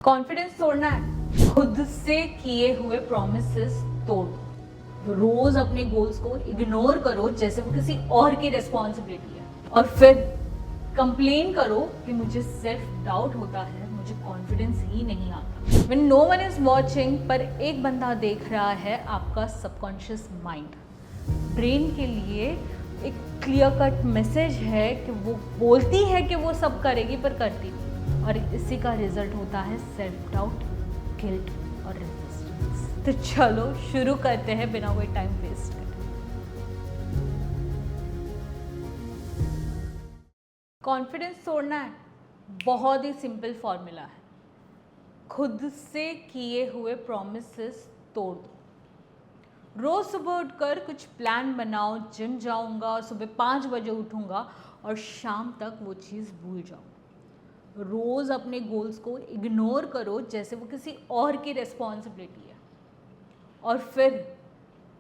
Confidence तोड़ना है, खुद से किए हुए प्रोमिसेस तोड़ दो। रोज अपने गोल्स को इग्नोर करो जैसे वो किसी और की रिस्पॉन्सिबिलिटी है, और फिर कंप्लेन करो कि मुझे सेल्फ डाउट होता है, मुझे कॉन्फिडेंस ही नहीं आता। When no one is watching, पर एक बंदा देख रहा है, आपका सबकॉन्शियस माइंड ब्रेन के लिए एक क्लियर कट मैसेज है कि वो बोलती है कि वो सब करेगी पर करती नहीं, और इसी का रिजल्ट होता है सेल्फ डाउट, गिल्ट और रेजिस्टेंस। तो चलो शुरू करते हैं बिना कोई टाइम वेस्ट करे। कॉन्फिडेंस तोड़ना है, बहुत ही सिंपल फॉर्मूला है। खुद से किए हुए प्रॉमिसेस तोड़ दो। रोज सुबह उठकर कुछ प्लान बनाओ, जिम जाऊंगा और सुबह 5 बजे उठूंगा, और शाम तक वो चीज़ भूल जाओ। रोज़ अपने गोल्स को इग्नोर करो जैसे वो किसी और की रिस्पॉन्सिबिलिटी है, और फिर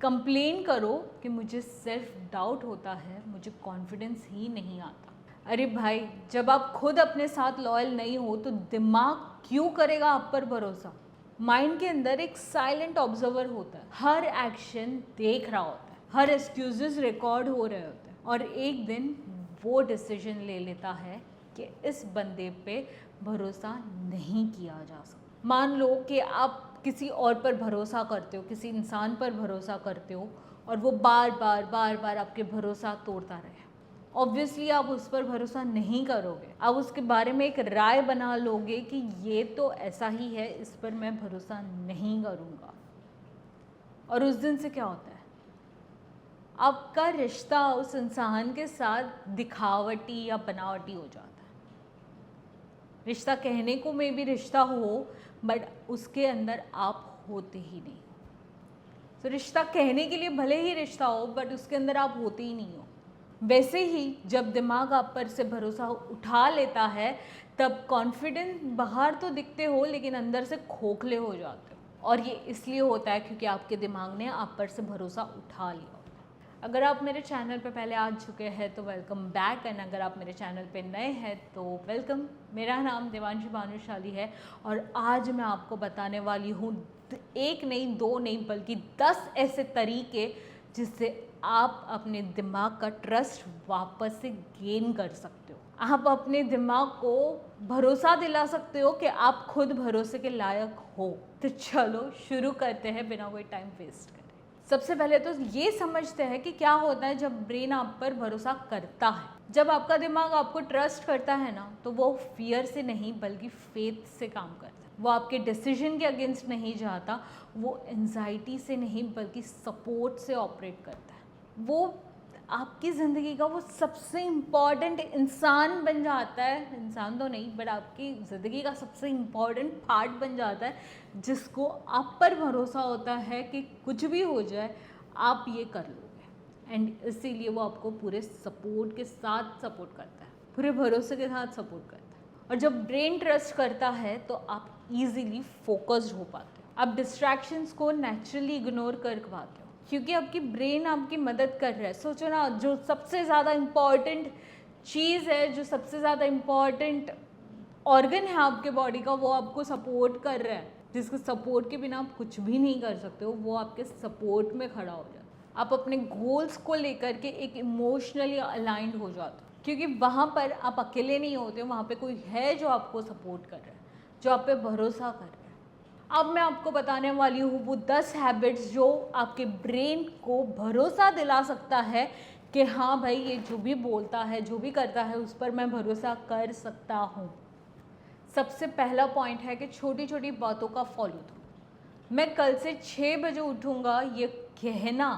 कंप्लेन करो कि मुझे सेल्फ डाउट होता है, मुझे कॉन्फिडेंस ही नहीं आता। अरे भाई, जब आप खुद अपने साथ लॉयल नहीं हो तो दिमाग क्यों करेगा आप पर भरोसा? माइंड के अंदर एक साइलेंट ऑब्जर्वर होता है, हर एक्शन देख रहा होता है, हर एक्सक्यूजेस रिकॉर्ड हो रहे होते हैं, और एक दिन वो डिसीजन ले लेता है कि इस बंदे पे भरोसा नहीं किया जा सकता। मान लो कि आप किसी और पर भरोसा करते हो, किसी इंसान पर भरोसा करते हो, और वो बार बार आपके भरोसा तोड़ता रहे। ऑब्वियसली आप उस पर भरोसा नहीं करोगे, आप उसके बारे में एक राय बना लोगे कि ये तो ऐसा ही है, इस पर मैं भरोसा नहीं करूँगा। और उस दिन से क्या होता है? आपका रिश्ता उस इंसान के साथ दिखावटी या बनावटी हो जाता है। रिश्ता कहने को में भी रिश्ता हो, बट उसके अंदर आप होते ही नहीं हो। तो रिश्ता कहने के लिए भले ही रिश्ता हो, बट उसके अंदर आप होते ही नहीं हो। वैसे ही जब दिमाग आप पर से भरोसा उठा लेता है, तब कॉन्फिडेंस बाहर तो दिखते हो लेकिन अंदर से खोखले हो जाते हो। और ये इसलिए होता है क्योंकि आपके दिमाग ने आप पर से भरोसा उठा लिया। अगर आप मेरे चैनल पे पहले आ चुके हैं तो वेलकम बैक, एंड अगर आप मेरे चैनल पे नए हैं तो वेलकम। मेरा नाम देवांशी भानुशाली है, और आज मैं आपको बताने वाली हूँ एक नहीं, दो नहीं, बल्कि 10 ऐसे तरीके जिससे आप अपने दिमाग का ट्रस्ट वापस से गेन कर सकते हो। आप अपने दिमाग को भरोसा दिला सकते हो कि आप खुद भरोसे के लायक हो। तो चलो शुरू करते हैं बिना कोई टाइम वेस्ट करे। सबसे पहले तो ये समझते हैं कि क्या होता है जब ब्रेन आप पर भरोसा करता है। जब आपका दिमाग आपको ट्रस्ट करता है ना, तो वो फियर से नहीं बल्कि फेथ से काम करता है। वो आपके डिसीजन के अगेंस्ट नहीं जाता, वो एंजाइटी से नहीं बल्कि सपोर्ट से ऑपरेट करता है। वो आपकी ज़िंदगी का वो सबसे इम्पॉर्टेंट इंसान बन जाता है, इंसान तो नहीं बट आपकी ज़िंदगी का सबसे इम्पॉर्टेंट पार्ट बन जाता है, जिसको आप पर भरोसा होता है कि कुछ भी हो जाए आप ये कर लोगे। एंड इसीलिए वो आपको पूरे सपोर्ट के साथ सपोर्ट करता है, पूरे भरोसे के साथ सपोर्ट करता है। और जब ब्रेन ट्रस्ट करता है तो आप ईजिली फोकस्ड हो पाते हो, आप डिस्ट्रैक्शंस को नेचुरली इग्नोर कर पाते हो, क्योंकि आपकी ब्रेन आपकी मदद कर रहा है। सोचो ना, जो सबसे ज़्यादा इम्पॉर्टेंट चीज़ है, जो सबसे ज़्यादा इम्पॉर्टेंट ऑर्गन है आपके बॉडी का, वो आपको सपोर्ट कर रहा है, जिसके सपोर्ट के बिना आप कुछ भी नहीं कर सकते हो, वो आपके सपोर्ट में खड़ा हो जाता है। आप अपने गोल्स को लेकर के एक इमोशनली अलाइंड हो जाते हो, क्योंकि वहाँ पर आप अकेले नहीं होते हो, वहाँ पे कोई है जो आपको सपोर्ट कर रहा है, जो आप पे भरोसा कर रहा है। अब मैं आपको बताने वाली हूँ वो 10 हैबिट्स जो आपके ब्रेन को भरोसा दिला सकता है कि हाँ भाई, ये जो भी बोलता है, जो भी करता है, उस पर मैं भरोसा कर सकता हूँ। सबसे पहला पॉइंट है कि छोटी छोटी बातों का फॉलो थ्रू। मैं कल से 6 बजे उठूँगा, ये कहना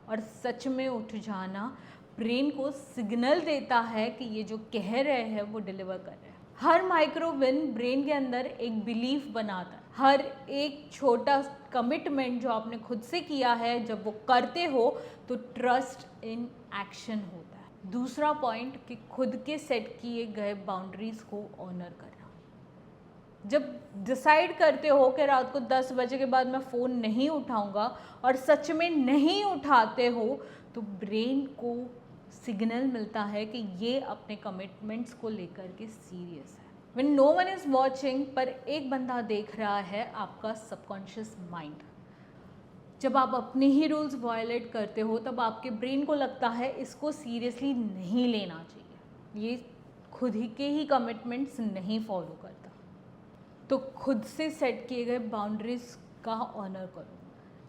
और सच में उठ जाना ब्रेन को सिग्नल देता है कि ये जो कह रहे हैं वो डिलीवर कर रहे हैं। हर माइक्रो विन ब्रेन के अंदर एक बिलीफ बनाता है। हर एक छोटा कमिटमेंट जो आपने खुद से किया है, जब वो करते हो तो ट्रस्ट इन एक्शन होता है। दूसरा पॉइंट कि खुद के सेट किए गए बाउंड्रीज को ऑनर करना। जब डिसाइड करते हो कि रात को 10 बजे के बाद मैं फ़ोन नहीं उठाऊंगा, और सच में नहीं उठाते हो, तो ब्रेन को सिग्नल मिलता है कि ये अपने कमिटमेंट्स को लेकर के सीरियस है। When no one is watching, पर एक बंदा देख रहा है, आपका सबकॉन्शियस माइंड। जब आप अपने ही रूल्स वायलेट करते हो तब आपके ब्रेन को लगता है इसको सीरियसली नहीं लेना चाहिए, ये खुद ही के ही कमिटमेंट्स नहीं फॉलो करता। तो खुद से सेट किए गए बाउंड्रीज का ऑनर करो।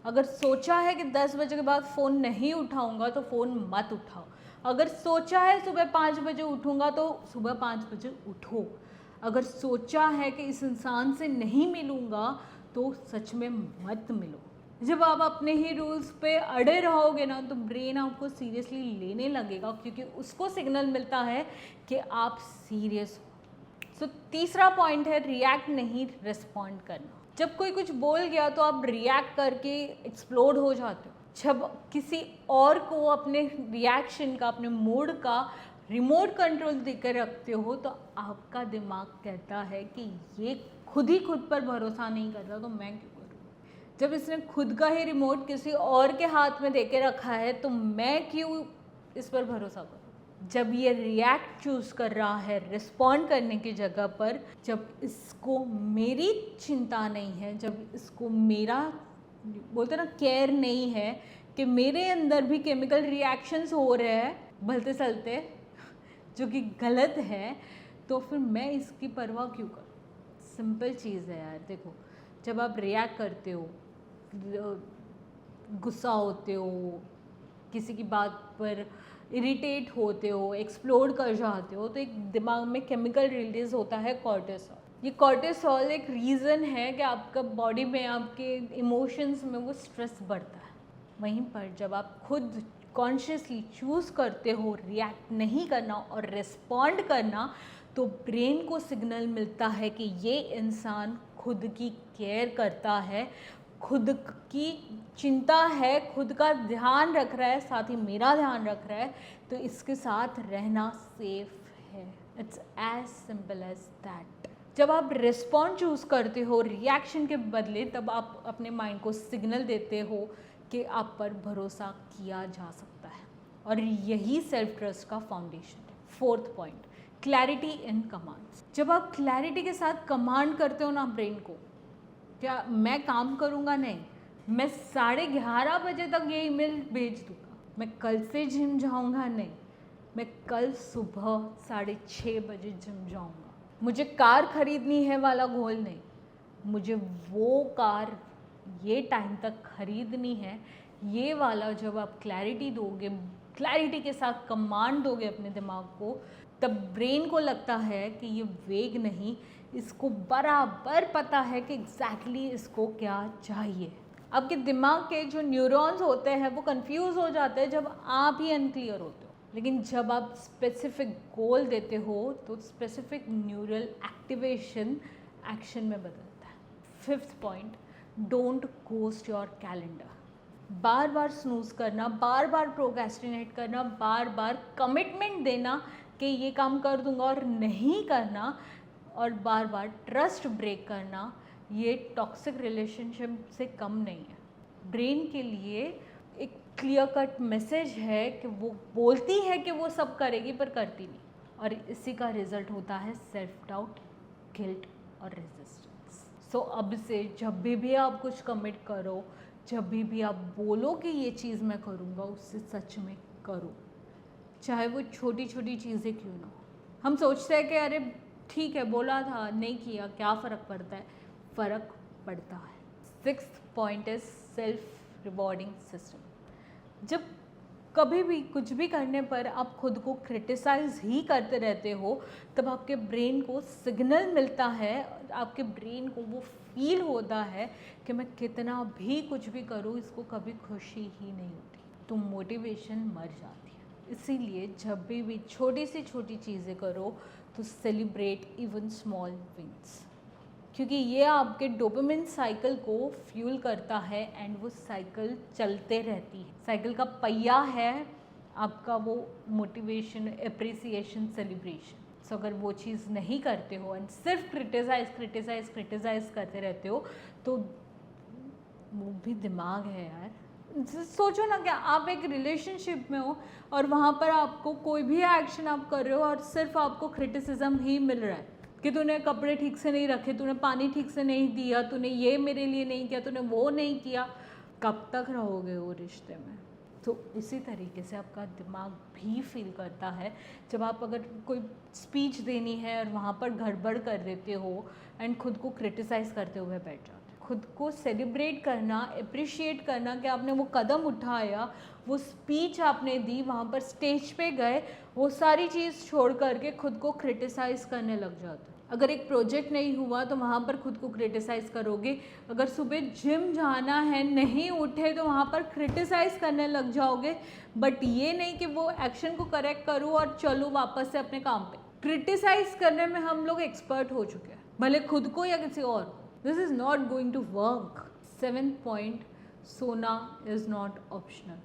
अगर सोचा है कि 10 बजे के बाद फ़ोन नहीं उठाऊंगा तो फ़ोन मत उठाओ। अगर सोचा है सुबह 5 बजे उठूंगा तो सुबह 5 बजे उठो। अगर सोचा है कि इस इंसान से नहीं मिलूंगा तो सच में मत मिलो। जब आप अपने ही रूल्स पे अड़े रहोगे ना तो ब्रेन आपको सीरियसली लेने लगेगा, क्योंकि उसको सिग्नल मिलता है कि आप सीरियस हो। सो तीसरा पॉइंट है रिएक्ट नहीं, रिस्पॉन्ड करना। जब कोई कुछ बोल गया तो आप रिएक्ट करके एक्सप्लोड हो जाते हो। जब किसी और को अपने रिएक्शन का, अपने मूड का रिमोट कंट्रोल देकर रखते हो तो आपका दिमाग कहता है कि ये खुद ही खुद पर भरोसा नहीं करता तो मैं क्यों करूँ। जब इसने खुद का ही रिमोट किसी और के हाथ में देके रखा है तो मैं क्यों इस पर भरोसा करूँ। जब ये रिएक्ट चूज़ कर रहा है रिस्पॉन्ड करने की जगह पर, जब इसको मेरी चिंता नहीं है, जब इसको मेरा बोलते ना केयर नहीं है कि मेरे अंदर भी केमिकल रिएक्शंस हो रहे हैं भलते चलते जो कि गलत है, तो फिर मैं इसकी परवाह क्यों करूँ। सिंपल चीज़ है यार। देखो, जब आप रिएक्ट करते हो, गुस्सा होते हो, किसी की बात पर इरिटेट होते हो, एक्सप्लोड कर जाते हो, तो एक दिमाग में केमिकल रिलीज होता है कॉर्टिसोल। ये कॉर्टिसोल एक रीज़न है कि आपका बॉडी में, आपके इमोशंस में वो स्ट्रेस बढ़ता है। वहीं पर जब आप खुद कॉन्शियसली चूज़ करते हो रिएक्ट नहीं करना और रिस्पॉन्ड करना, तो ब्रेन को सिग्नल मिलता है कि ये इंसान खुद की केयर करता है, खुद की चिंता है, खुद का ध्यान रख रहा है, साथ ही मेरा ध्यान रख रहा है, तो इसके साथ रहना सेफ है। It's as simple as that. जब आप रिस्पॉन्ड चूज़ करते हो रिएक्शन के बदले, तब आप अपने माइंड को सिग्नल देते हो कि आप पर भरोसा किया जा सकता है, और यही सेल्फ ट्रस्ट का फाउंडेशन है। Fourth point, clarity in commands. जब आप क्लैरिटी के साथ कमांड करते हो ना ब्रेन को, क्या मैं काम करूँगा, नहीं मैं 11:30 बजे तक ये ईमेल भेज दूँगा, मैं कल से जिम जाऊँगा, नहीं मैं कल सुबह 6:30 बजे जिम जाऊँगा, मुझे कार खरीदनी है वाला गोल नहीं, मुझे वो कार ये टाइम तक खरीदनी है, ये वाला। जब आप क्लैरिटी दोगे, क्लैरिटी के साथ कमांड दोगे अपने दिमाग को, तब ब्रेन को लगता है कि ये वेग नहीं, इसको बराबर पता है कि एग्जैक्टली इसको क्या चाहिए। आपके दिमाग के जो न्यूरॉन्स होते हैं वो कंफ्यूज हो जाते हैं जब आप ही अनक्लियर होते हो, लेकिन जब आप स्पेसिफिक गोल देते हो तो स्पेसिफिक न्यूरल एक्टिवेशन एक्शन में बदलता है। Fifth point, don't ghost your calendar. Bar bar snooze करना, बार बार प्रोक्रेस्टिनेट करना, बार बार कमिटमेंट देना कि ये काम कर दूंगा और नहीं करना, और बार बार ट्रस्ट ब्रेक करना, ये टॉक्सिक रिलेशनशिप से कम नहीं है। ब्रेन के लिए एक क्लियर कट मैसेज है कि वो बोलती है कि वो सब करेगी पर करती नहीं, और इसी का रिजल्ट होता है सेल्फ डाउट, गिल्ट और रेजिस्टेंस। सो अब से जब भी आप कुछ कमिट करो, जब भी आप बोलो कि ये चीज़ मैं करूँगा, उससे सच में करो, चाहे वो छोटी छोटी चीज़ें क्यों ना हो। हम सोचते हैं कि अरे ठीक है बोला था, नहीं किया, क्या फ़र्क पड़ता है। फ़र्क पड़ता है। Sixth point is self rewarding system. जब कभी भी कुछ भी करने पर आप खुद को क्रिटिसाइज ही करते रहते हो, तब आपके ब्रेन को सिग्नल मिलता है, आपके ब्रेन को वो फील होता है कि मैं कितना भी कुछ भी करूँ, इसको कभी खुशी ही नहीं होती, तो मोटिवेशन मर जाती है। इसीलिए जब भी छोटी से छोटी चीज़ें करो तो सेलिब्रेट इवन स्मॉल विंस, क्योंकि ये आपके डोपामिन साइकिल को फ्यूल करता है एंड वो साइकिल चलते रहती है। साइकिल का पहिया है आपका वो मोटिवेशन, एप्रिसिएशन, सेलिब्रेशन। सो अगर वो चीज़ नहीं करते हो एंड सिर्फ क्रिटिसाइज करते रहते हो, तो वो भी दिमाग है यार। सोचो ना कि आप एक रिलेशनशिप में हो और वहाँ पर आपको कोई भी एक्शन आप कर रहे हो और सिर्फ आपको क्रिटिसिज्म ही मिल रहा है कि तूने कपड़े ठीक से नहीं रखे, तूने पानी ठीक से नहीं दिया, तूने ये मेरे लिए नहीं किया, तूने वो नहीं किया, कब तक रहोगे वो रिश्ते में? तो इसी तरीके से आपका दिमाग भी फील करता है जब आप अगर कोई स्पीच देनी है और वहाँ पर गड़बड़ कर देते हो एंड खुद को क्रिटिसाइज़ करते हुए बैठ जाते हो। खुद को सेलिब्रेट करना, अप्रिशिएट करना कि आपने वो कदम उठाया, वो स्पीच आपने दी, वहाँ पर स्टेज पे गए, वो सारी चीज़ छोड़ करके खुद को क्रिटिसाइज़ करने लग जाते हो। अगर एक प्रोजेक्ट नहीं हुआ तो वहाँ पर खुद को क्रिटिसाइज़ करोगे। अगर सुबह जिम जाना है, नहीं उठे, तो वहाँ पर क्रिटिसाइज़ करने लग जाओगे। बट ये नहीं कि वो एक्शन को करेक्ट करूँ और चलूँ वापस से अपने काम पे। क्रिटिसाइज़ करने में हम लोग एक्सपर्ट हो चुके हैं, भले खुद को या किसी और को। This is not going to work. 7th point, सोना इज़ नॉट ऑप्शनल।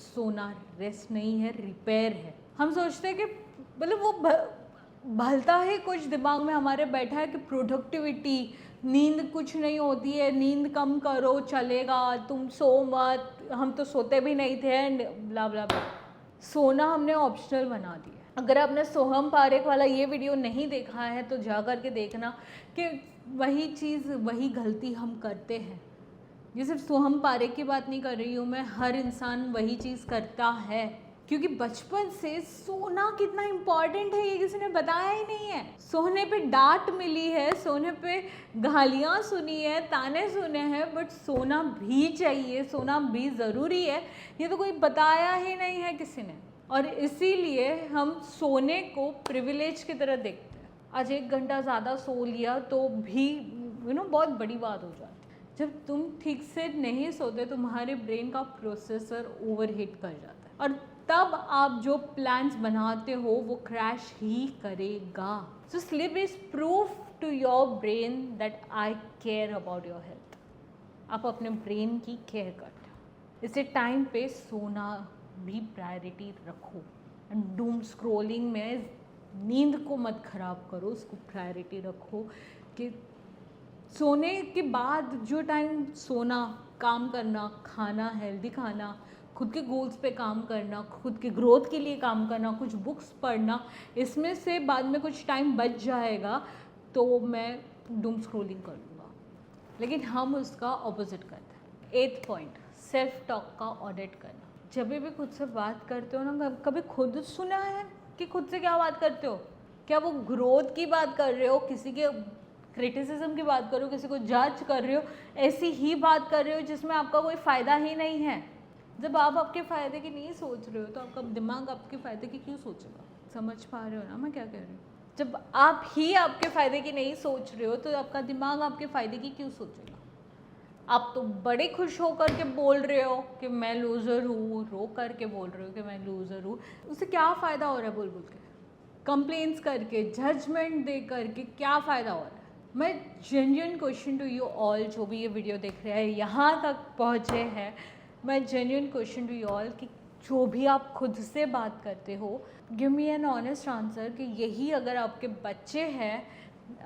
सोना रेस्ट नहीं है, रिपेयर है। हम सोचते हैं कि मतलब वो भलता ही कुछ दिमाग में हमारे बैठा है कि प्रोडक्टिविटी, नींद कुछ नहीं होती है, नींद कम करो चलेगा, तुम सो मत, हम तो सोते भी नहीं थे, एंड ब्ला ब्ला ब्ला। सोना हमने ऑप्शनल बना दिया। अगर आपने सोहम पारेख वाला ये वीडियो नहीं देखा है तो जा कर के देखना कि वही चीज़, वही गलती हम करते हैं। ये सिर्फ सोहम पारेख की बात नहीं कर रही हूँ मैं, हर इंसान वही चीज़ करता है। क्योंकि बचपन से सोना कितना इम्पॉर्टेंट है ये किसी ने बताया ही नहीं है। सोने पे डांट मिली है, सोने पे गालियाँ सुनी है, ताने सुने हैं, बट सोना भी चाहिए, सोना भी ज़रूरी है, ये तो कोई बताया ही नहीं है किसी ने। और इसीलिए हम सोने को प्रिविलेज की तरह देखते हैं। आज 1 घंटा ज़्यादा सो लिया तो भी बहुत बड़ी बात हो जाती है। जब तुम ठीक से नहीं सोते तुम्हारे ब्रेन का प्रोसेसर ओवरहीट कर जाता है और तब आप जो प्लान्स बनाते हो वो क्रैश ही करेगा। So sleep is proof to your brain that I care about your health. आप अपने ब्रेन की केयर करते हो। इसे टाइम पे सोना भी प्रायोरिटी रखो। एंड डूम स्क्रॉलिंग में नींद को मत खराब करो, उसको प्रायोरिटी रखो कि सोने के बाद जो टाइम सोना, काम करना, खाना, हेल्दी खाना, खुद के गोल्स पे काम करना, खुद के ग्रोथ के लिए काम करना, कुछ बुक्स पढ़ना, इसमें से बाद में कुछ टाइम बच जाएगा तो मैं डूम स्क्रॉलिंग कर लूँगा। लेकिन हम उसका ऑपोजिट करते हैं। 8th पॉइंट, सेल्फ टॉक का ऑडिट करना। जब भी खुद से बात करते हो ना, कभी खुद सुना है कि खुद से क्या बात करते हो? क्या वो ग्रोथ की बात कर रहे हो, किसी के क्रिटिसिज्म की बात कर रहे हो, किसी को जज कर रहे हो, ऐसी ही बात कर रहे हो जिसमें आपका कोई फ़ायदा ही नहीं है? जब आप आपके फ़ायदे की नहीं सोच रहे हो तो आपका दिमाग आपके फ़ायदे की क्यों सोचेगा? समझ पा रहे हो ना मैं क्या कह रही हूँ? जब आप ही आपके फ़ायदे की नहीं सोच रहे हो तो आपका दिमाग आपके फ़ायदे की क्यों सोचेगा? आप तो बड़े खुश होकर के बोल रहे हो कि मैं लूज़र हूँ, रो करके बोल रहे हो कि मैं लूज़र हूँ। उससे क्या फ़ायदा हो रहा है बोल बोल के? कंप्लेंट्स करके, जजमेंट दे करके क्या फ़ायदा हो रहा है? मैं genuine question to you all, जो भी ये वीडियो देख रहे हैं, यहाँ तक पहुँचे हैं, मैं genuine question to you all कि जो भी आप खुद से बात करते हो, give me an honest answer कि यही अगर आपके बच्चे हैं,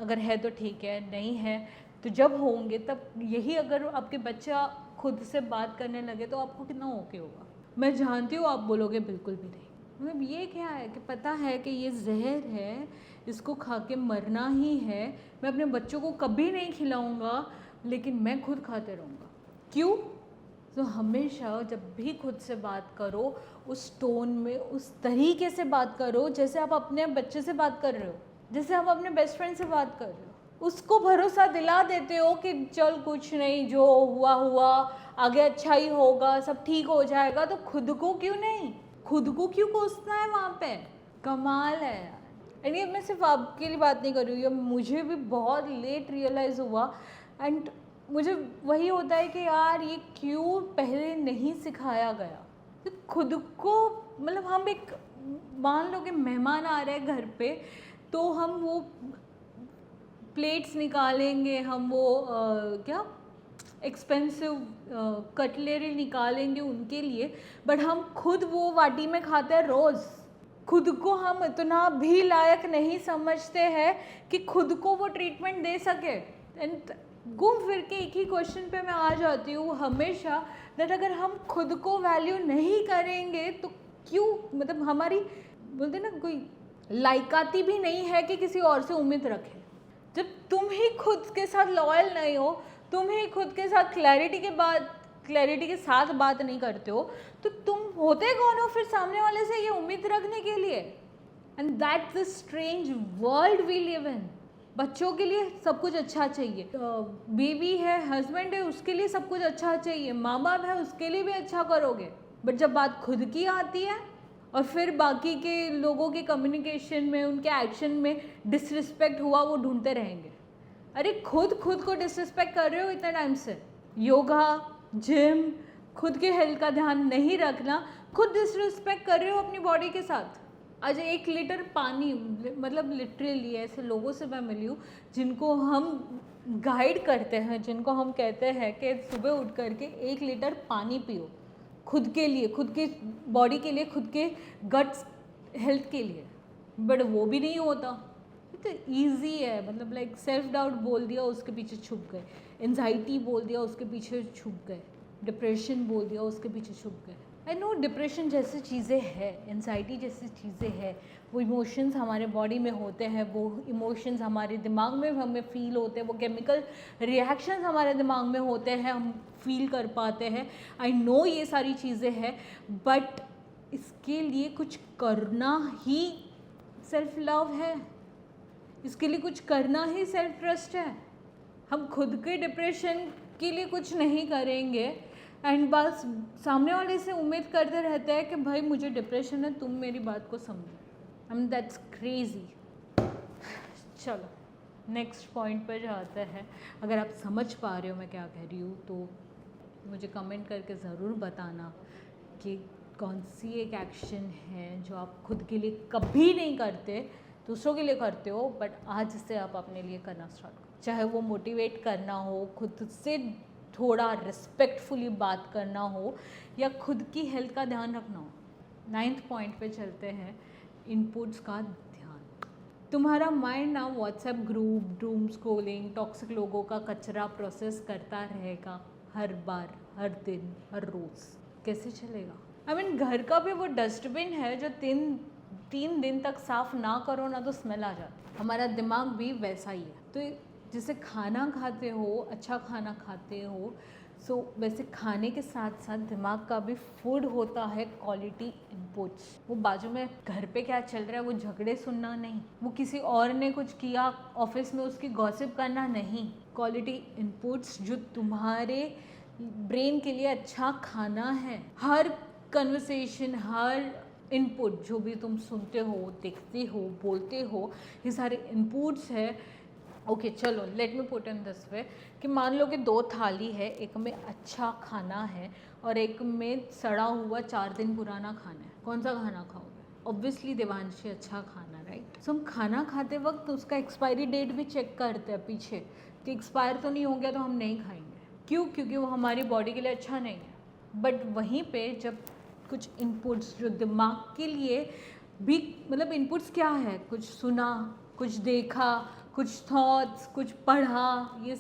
अगर है तो ठीक है, नहीं है तो जब होंगे तब यही अगर आपके बच्चा खुद से बात करने लगे तो आपको कितना ओके होगा? मैं जानती हूँ आप बोलोगे बिल्कुल भी नहीं। मतलब ये क्या है कि पता है कि ये जहर है, इसको खा के मरना ही है, मैं अपने बच्चों को कभी नहीं खिलाऊंगा, लेकिन मैं खुद खाते रहूँगा। क्यों? तो हमेशा जब भी खुद से बात करो उस टोन में, उस तरीके से बात करो जैसे आप अपने बच्चे से बात कर रहे हो, जैसे आप अपने बेस्ट फ्रेंड से बात कर रहे हो। उसको भरोसा दिला देते हो कि चल कुछ नहीं, जो हुआ हुआ, आगे अच्छा ही होगा, सब ठीक हो जाएगा। तो खुद को क्यों नहीं, खुद को क्यों कोसना है वहाँ पे? कमाल है यार। एंड ये मैं सिर्फ आपके लिए बात नहीं कर रही हूँ, मुझे भी बहुत लेट रियलाइज़ हुआ। एंड मुझे वही होता है कि यार ये क्यों पहले नहीं सिखाया गया। तो खुद को, मतलब हम एक, मान लो कि मेहमान आ रहे हैं घर पे, तो हम वो प्लेट्स निकालेंगे, हम वो क्या एक्सपेंसिव कटलरी निकालेंगे उनके लिए, बट हम खुद वो वाटी में खाते हैं रोज़। खुद को हम इतना भी लायक नहीं समझते हैं कि खुद को वो ट्रीटमेंट दे सके। एंड घूम फिर के एक ही क्वेश्चन पे मैं आ जाती हूँ हमेशा, दैट अगर हम खुद को वैल्यू नहीं करेंगे तो क्यों, मतलब हमारी बोलते ना कोई लायकाती भी नहीं है कि किसी और से उम्मीद रखें। जब तुम ही खुद के साथ लॉयल नहीं हो, तुम ही खुद के साथ क्लैरिटी के साथ बात नहीं करते हो, तो तुम होते कौन हो फिर सामने वाले से ये उम्मीद रखने के लिए? And that's the strange world we live in. बच्चों के लिए सब कुछ अच्छा चाहिए, बीवी है, हस्बैंड है, उसके लिए सब कुछ अच्छा चाहिए, माँ बाप है, उसके लिए भी अच्छा करोगे, बट जब बात खुद की आती है और फिर बाकी के लोगों के कम्युनिकेशन में, उनके एक्शन में डिसरिस्पेक्ट हुआ वो ढूंढते रहेंगे। अरे खुद को डिसरिस्पेक्ट कर रहे हो इतना टाइम से। योगा, जिम, खुद के हेल्थ का ध्यान नहीं रखना, खुद डिसरिस्पेक्ट कर रहे हो अपनी बॉडी के साथ। आज 1 लीटर पानी, मतलब लिटरली ऐसे लोगों से मैं मिली हूँ जिनको हम गाइड करते हैं, जिनको हम कहते हैं कि सुबह उठ करके 1 लीटर पानी पियो, खुद के लिए, खुद के बॉडी के लिए, खुद के गट्स हेल्थ के लिए, बट वो भी नहीं होता। तो ईजी है, मतलब लाइक सेल्फ डाउट बोल दिया उसके पीछे छुप गए, एंजाइटी बोल दिया उसके पीछे छुप गए, डिप्रेशन बोल दिया उसके पीछे छुप गए। आई नो डिप्रेशन जैसी चीज़ें हैं, एंजाइटी जैसी चीज़ें हैं, वो इमोशंस हमारे बॉडी में होते हैं, वो इमोशंस हमारे दिमाग में हमें फील होते हैं, वो केमिकल रिएक्शंस हमारे दिमाग में होते हैं, हम फील कर पाते हैं। आई नो ये सारी चीज़ें हैं, बट इसके लिए कुछ करना ही सेल्फ लव है, इसके लिए कुछ करना ही सेल्फ ट्रस्ट है। हम खुद के डिप्रेशन के लिए कुछ नहीं करेंगे एंड बस सामने वाले से उम्मीद करते रहते हैं कि भाई मुझे डिप्रेशन है, तुम मेरी बात को समझो। I mean that's crazy. चलो नेक्स्ट पॉइंट पर जाते हैं। अगर आप समझ पा रहे हो मैं क्या कह रही हूँ तो मुझे कमेंट करके ज़रूर बताना कि कौन सी एक एक्शन है जो आप खुद के लिए कभी नहीं करते, दूसरों के लिए करते हो, बट आज से आप अपने लिए करना स्टार्ट करो। चाहे वो मोटिवेट करना हो, खुद से थोड़ा रिस्पेक्टफुली बात करना हो, या खुद की हेल्थ का ध्यान रखना हो। 9th पॉइंट पे चलते हैं, इनपुट्स का ध्यान। तुम्हारा माइंड ना WhatsApp group, Doom scrolling, toxic लोगों का कचरा प्रोसेस करता रहेगा हर बार, हर दिन, हर रोज़। कैसे चलेगा? आई मीन घर का भी वो डस्टबिन है जो तीन दिन तक साफ ना करो ना तो स्मेल आ जाती। हमारा दिमाग भी वैसा ही है। तो जैसे खाना खाते हो, अच्छा खाना खाते हो, सो वैसे खाने के साथ साथ दिमाग का भी फूड होता है क्वालिटी इनपुट्स। वो बाजू में घर पे क्या चल रहा है वो झगड़े सुनना नहीं, वो किसी और ने कुछ किया ऑफिस में उसकी गॉसिप करना नहीं। क्वालिटी इनपुट्स जो तुम्हारे ब्रेन के लिए अच्छा खाना है। हर कन्वर्सेशन, हर इनपुट जो भी तुम सुनते हो, देखते हो, बोलते हो, ये सारे इनपुट्स है। ओके चलो let me put in this way कि मान लो कि 2 थाली है, एक में अच्छा खाना है और एक में सड़ा हुआ 4 दिन पुराना खाना है। कौन सा खाना खाओगे? ऑब्वियसली देवांशी अच्छा खाना, राइट? सो हम खाना खाते वक्त उसका एक्सपायरी डेट भी चेक करते हैं पीछे कि एक्सपायर तो नहीं हो गया तो हम नहीं खाएंगे। क्यों? क्योंकि वो हमारी बॉडी के लिए अच्छा नहीं है। बट वहीं पे जब कुछ इनपुट्स जो दिमाग के लिए भी, मतलब इनपुट्स क्या है, कुछ सुना, कुछ देखा, कुछ थॉट्स, कुछ पढ़ा, ये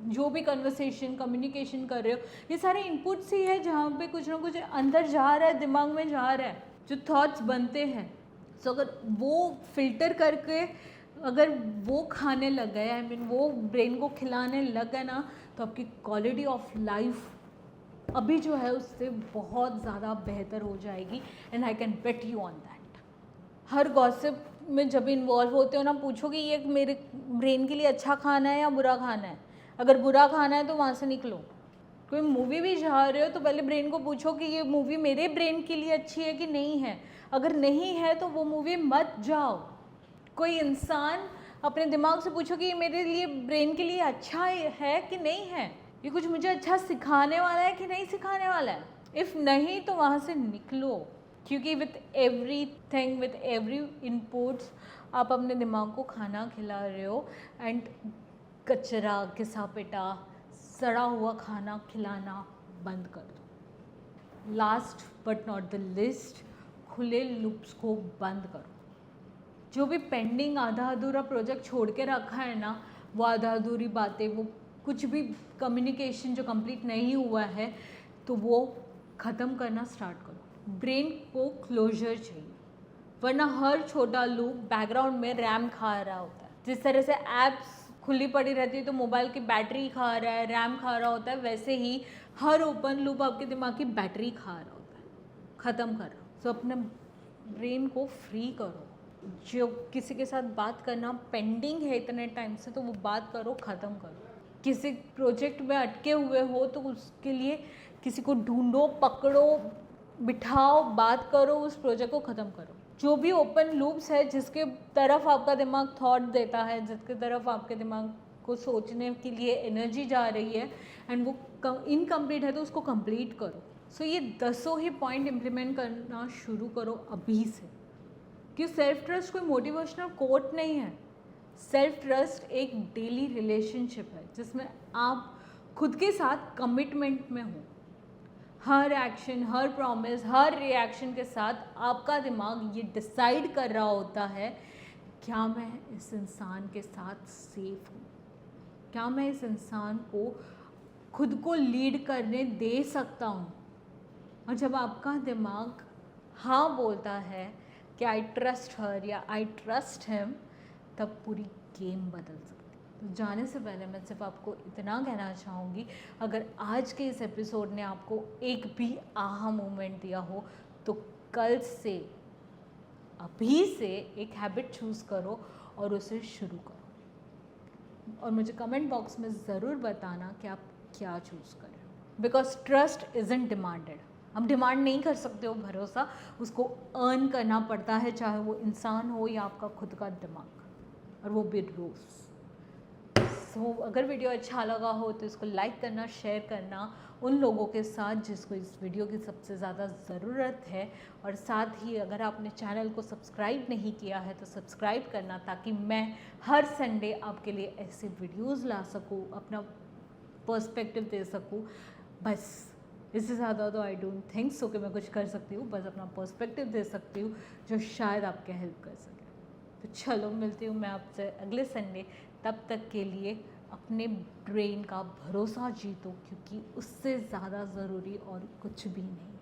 जो भी कन्वर्सेशन, कम्युनिकेशन कर रहे हो, ये सारे इनपुट्स ही है जहाँ पे कुछ ना कुछ अंदर जा रहा है, दिमाग में जा रहा है, जो थॉट्स बनते हैं। सो अगर वो फिल्टर करके अगर वो खाने लग गए, आई मीन वो ब्रेन को खिलाने लग गए ना, तो आपकी क्वालिटी ऑफ लाइफ अभी जो है उससे बहुत ज़्यादा बेहतर हो जाएगी। And I can bet you on that. Her gossip में जब इन्वॉल्व होते हो ना, पूछो कि ये मेरे ब्रेन के लिए अच्छा खाना है या बुरा खाना है। अगर बुरा खाना है तो वहाँ से निकलो। कोई मूवी भी जा रहे हो तो पहले ब्रेन को पूछो कि ये मूवी मेरे ब्रेन के लिए अच्छी है कि नहीं है। अगर नहीं है तो वो मूवी मत जाओ। कोई इंसान अपने दिमाग से पूछो कि ये मेरे लिए, ब्रेन के लिए अच्छा है कि नहीं है, ये कुछ मुझे अच्छा सिखाने वाला है कि नहीं सिखाने वाला है। इफ़ नहीं तो वहाँ से निकलो, क्योंकि with everything, with every inputs आप अपने दिमाग को खाना खिला रहे हो। एंड कचरा, घिसा पिटा, सड़ा हुआ खाना खिलाना बंद कर दो। Last but not the list, खुले लूप्स को बंद करो। जो भी पेंडिंग आधा अधूरा प्रोजेक्ट छोड़ के रखा है ना, वो आधा अधूरी बातें, वो कुछ भी कम्युनिकेशन जो कंप्लीट नहीं हुआ है, तो वो ख़त्म करना स्टार्ट करो। ब्रेन को क्लोजर चाहिए, वरना हर छोटा लूप बैकग्राउंड में रैम खा रहा होता है, जिस तरह से ऐप्स खुली पड़ी रहती है तो मोबाइल की बैटरी खा रहा है, रैम खा रहा होता है, वैसे ही हर ओपन लूप आपके दिमाग की बैटरी खा रहा होता है, ख़त्म कर रहा हो। सो अपने ब्रेन को फ्री करो। जो किसी के साथ बात करना पेंडिंग है इतने टाइम से, तो वो बात करो, ख़त्म करो। किसी प्रोजेक्ट में अटके हुए हो तो उसके लिए किसी को ढूंढो, पकड़ो, बिठाओ, बात करो, उस प्रोजेक्ट को ख़त्म करो। जो भी ओपन लूप्स है जिसके तरफ आपका दिमाग थॉट देता है, जिसके तरफ आपके दिमाग को सोचने के लिए एनर्जी जा रही है एंड वो इनकम्प्लीट है, तो उसको कंप्लीट करो। सो ये 10 ही पॉइंट इम्प्लीमेंट करना शुरू करो अभी से। कि सेल्फ ट्रस्ट कोई मोटिवेशनल कोट नहीं है। सेल्फ ट्रस्ट एक डेली रिलेशनशिप है जिसमें आप खुद के साथ कमिटमेंट में हो। हर एक्शन, हर प्रॉमिस, हर रिएक्शन के साथ आपका दिमाग ये डिसाइड कर रहा होता है, क्या मैं इस इंसान के साथ सेफ हूँ, क्या मैं इस इंसान को खुद को लीड करने दे सकता हूँ। और जब आपका दिमाग हाँ बोलता है कि आई ट्रस्ट हर या आई ट्रस्ट हिम, तब पूरी गेम बदल सकती है। तो जाने से पहले मैं सिर्फ आपको इतना कहना चाहूँगी, अगर आज के इस एपिसोड ने आपको एक भी आहा मोमेंट दिया हो, तो कल से, अभी से एक हैबिट चूज़ करो और उसे शुरू करो। और मुझे कमेंट बॉक्स में ज़रूर बताना कि आप क्या चूज़ करें। Because trust isn't demanded. हम डिमांड नहीं कर सकते हो भरोसा, उसको अर्न करना पड़ता है, चाहे वो इंसान हो या आपका खुद का दिमाग, और वो भी रोज़। सो अगर वीडियो अच्छा लगा हो तो इसको लाइक करना, शेयर करना उन लोगों के साथ जिसको इस वीडियो की सबसे ज़्यादा ज़रूरत है। और साथ ही अगर आपने चैनल को सब्सक्राइब नहीं किया है तो सब्सक्राइब करना, ताकि मैं हर संडे आपके लिए ऐसे वीडियोज़ ला सकूँ, अपना पर्सपेक्टिव दे सकूँ। बस इससे ज़्यादा तो आई डोंट थिंक सो कि मैं कुछ कर सकती हूँ। बस अपना पर्सपेक्टिव दे सकती हूँ जो शायद आपके हेल्प कर सके। तो चलो, मिलती हूँ मैं आपसे अगले संडे। तब तक के लिए अपने ब्रेन का भरोसा जीतो, क्योंकि उससे ज़्यादा ज़रूरी और कुछ भी नहीं।